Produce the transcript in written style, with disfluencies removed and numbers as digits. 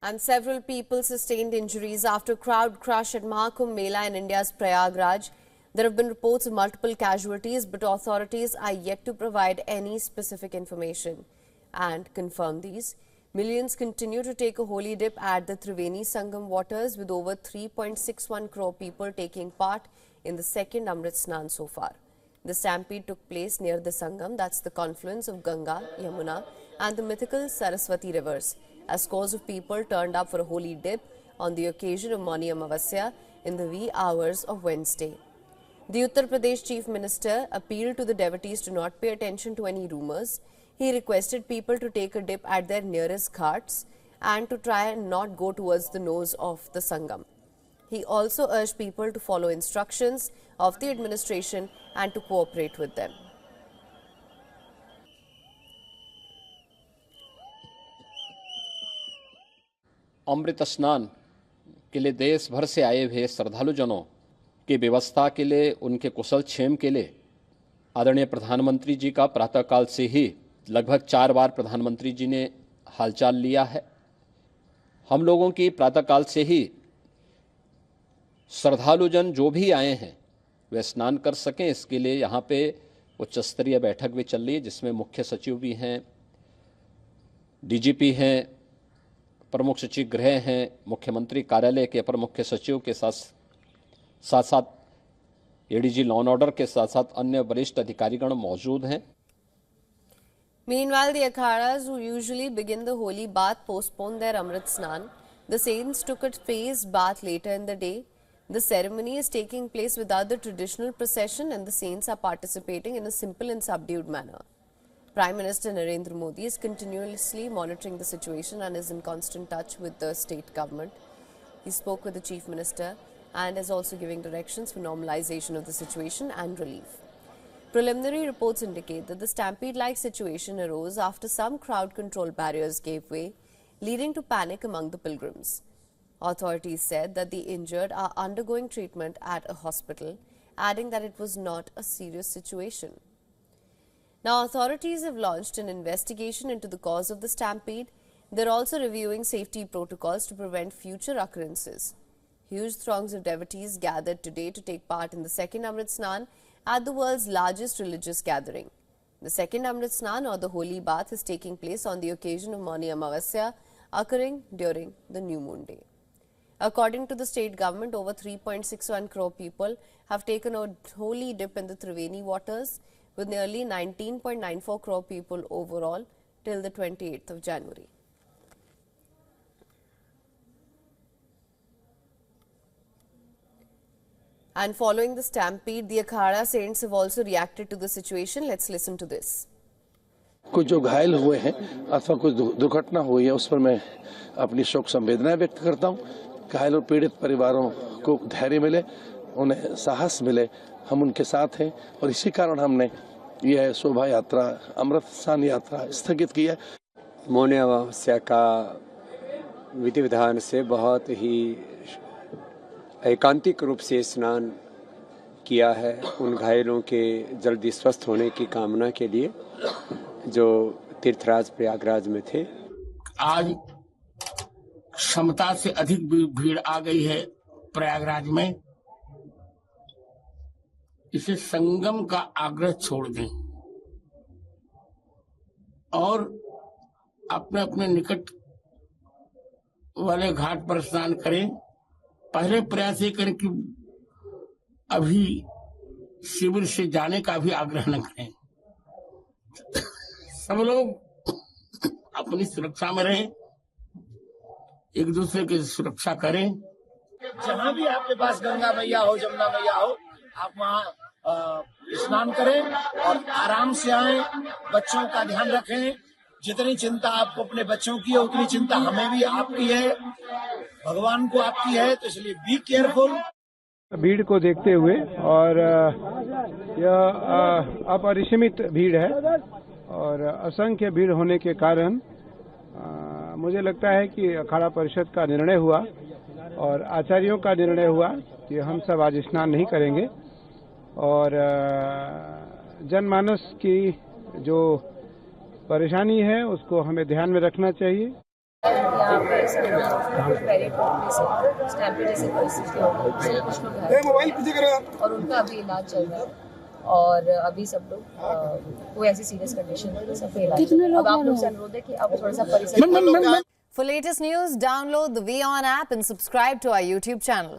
And several people sustained injuries after crowd crush at Mahakumbh Mela in India's Prayagraj. There have been reports of multiple casualties, but authorities are yet to provide any specific information and confirm these. Millions continue to take a holy dip at the Triveni Sangam waters, with over 3.61 crore people taking part in the second Amrit Snan so far. The stampede took place near the Sangam, that's the confluence of Ganga, Yamuna and the mythical Saraswati rivers, as scores of people turned up for a holy dip on the occasion of Mauni Amavasya in the wee hours of Wednesday. The Uttar Pradesh Chief Minister appealed to the devotees to not pay attention to any rumours. He requested people to take a dip at their nearest ghats and to try and not go towards the nose of the Sangam. He also urged people to follow instructions of the administration and to cooperate with them. अमृत स्नान के लिए देश भर से आए हुए श्रद्धालुजनों की व्यवस्था के लिए, उनके कुशल क्षेम के लिए आदरणीय प्रधानमंत्री जी का प्रातःकाल से ही लगभग 4 बार प्रधानमंत्री जी ने हालचाल लिया है। हम लोगों की प्रातःकाल से ही श्रद्धालुजन जो भी आए हैं वे स्नान कर सकें, इसके लिए यहाँ पे उच्च स्तरीय बैठक भी चल रही है, जिसमें मुख्य सचिव भी हैं, डीजीपी हैं, प्रमुख सचिव गृह हैं, मुख्यमंत्री कार्यालय के अपर मुख्य सचिव के साथ साथ एडीजी लॉ एंड ऑर्डर के साथ साथ अन्य वरिष्ठ अधिकारीगण मौजूद हैं। Meanwhile, the akhadas who usually begin the holy bath postponed their Amrit Snan. The saints took a phased bath later in the day. The ceremony is taking place without the traditional procession, and the saints are participating in a simple and subdued manner. Prime Minister Narendra Modi is continuously monitoring the situation and is in constant touch with the state government. He spoke with the Chief Minister and is also giving directions for normalization of the situation and relief. Preliminary reports indicate that the stampede-like situation arose after some crowd control barriers gave way, leading to panic among the pilgrims. Authorities said that the injured are undergoing treatment at a hospital, adding that it was not a serious situation. Now, authorities have launched an investigation into the cause of the stampede. They're also reviewing safety protocols to prevent future occurrences. Huge throngs of devotees gathered today to take part in the second Amrit Snan at the world's largest religious gathering. The second Amrit Snan, or the Holy Bath, is taking place on the occasion of Mauni Amavasya, occurring during the new moon day. According to the state government, over 3.61 crore people have taken a holy dip in the Triveni waters, with nearly 19.94 crore people overall till the 28th of January. And following the stampede, the Akhada saints have also reacted to the situation. Let's listen to this. कुछ जो घायल हुए हैं अथवा कुछ दुर्घटना हुई है, उस पर मैं अपनी शोक संवेदनाएं व्यक्त करता हूं। घायल और पीड़ित परिवारों को धैर्य मिले, उन्हें साहस मिले, हम उनके साथ हैं और इसी कारण हमने यह शोभा यात्रा, अमृत स्नान यात्रा स्थगित की है। मौनी अमावस्या का विधि विधान से बहुत ही एकांतिक रूप से स्नान किया है, उन घायलों के जल्दी स्वस्थ होने की कामना के लिए जो तीर्थराज प्रयागराज में थे। आज क्षमता से अधिक भीड़ आ गई है प्रयागराज में। इसे संगम का आग्रह छोड़ दें और अपने अपने निकट वाले घाट पर स्नान करें। पहले प्रयास ये करें कि अभी शिविर से जाने का भी आग्रह न करें। सब लोग अपनी सुरक्षा में रहें, एक दूसरे की सुरक्षा करें। जहाँ भी आपके पास गंगा मैया हो, जमुना मैया हो, आप वहाँ स्नान करें और आराम से आएं। बच्चों का ध्यान रखें। जितनी चिंता आपको अपने बच्चों की है, उतनी चिंता हमें भी आपकी है, भगवान को आपकी है, तो इसलिए बी केयरफुल। भीड़ को देखते हुए, और यह अपरिसीमित भीड़ है और असंख्य भीड़ होने के कारण मुझे लगता है कि अखाड़ा परिषद का निर्णय हुआ और आचार्यों का निर्णय हुआ कि हम सब आज स्नान नहीं करेंगे और जनमानस की जो परेशानी है उसको हमें ध्यान में रखना चाहिए। यहाँ पे स्टैम्पी जैसी परिस्थिति हो गई, कुछ लोग घायल हैं और उनका अभी इलाज चल रहा है और अभी सब लोग कोई ऐसी सीरियस कंडीशन नहीं है, सब पे इलाज है। अब आप लोग से अनुरोध है कि आप थोड़ा सा परिसर For latest news, download the WION app and subscribe to our YouTube channel.